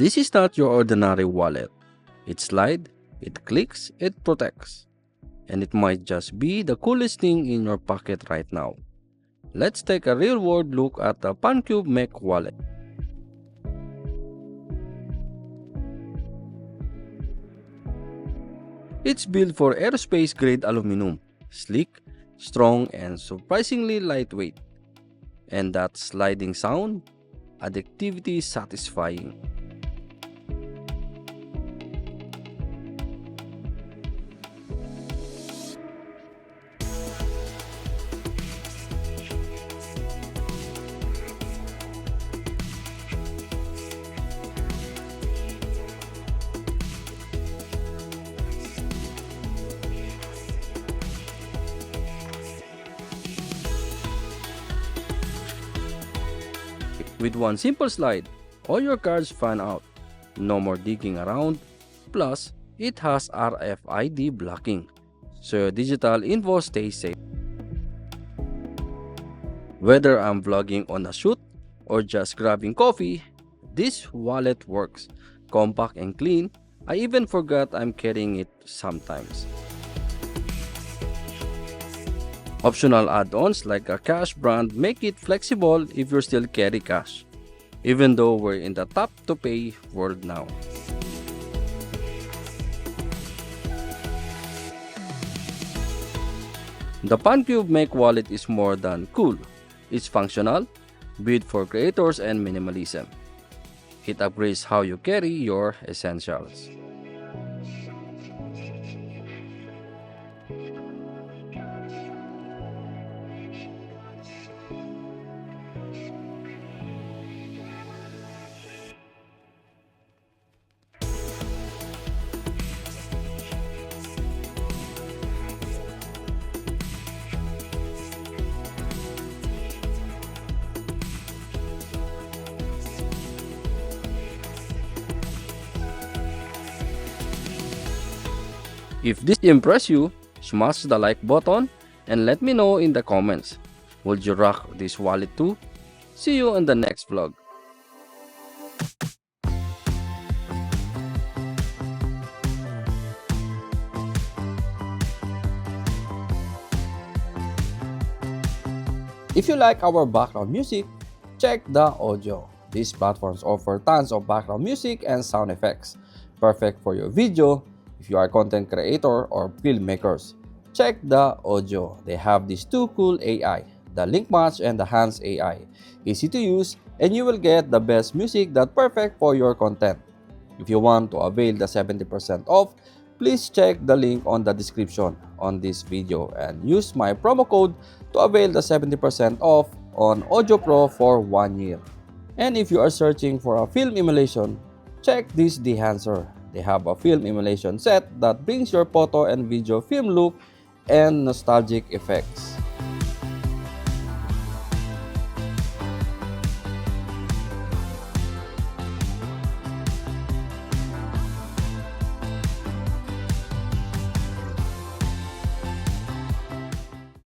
This is not your ordinary wallet. It slides, it clicks, it protects. And it might just be the coolest thing in your pocket right now. Let's take a real-world look at the Puncube Mech Wallet. It's built for aerospace-grade aluminum, sleek, strong, and surprisingly lightweight. And that sliding sound, addictively satisfying. With one simple slide, all your cards fan out. No more digging around. Plus, it has RFID-blocking, so your digital info stays safe. Whether I'm vlogging on a shoot or just grabbing coffee, this wallet works. Compact and clean. I even forgot I'm carrying it sometimes. Optional add-ons like a cash brand make it flexible if you still carry cash, even though we're in the tap-to-pay world now. The Puncube Mech Wallet is more than cool. It's functional, built for creators and minimalism. It upgrades how you carry your essentials. If this impressed you, smash the like button and let me know in the comments. Would you rock this wallet too? See you in the next vlog. If you like our background music, check the audio. These platforms offer tons of background music and sound effects, perfect for your video. If you are a content creator or filmmakers, check the audio. They have these two cool AI, the Link Match and the Hands AI. Easy to use, and you will get the best music that's perfect for your content. If you want to avail the 70% off, please check the link on the description on this video and use my promo code to avail the 70% off on Audio Pro for 1 year. And if you are searching for a film emulation, check this Dehancer. They have a film emulation set that brings your photo and video film look and nostalgic effects.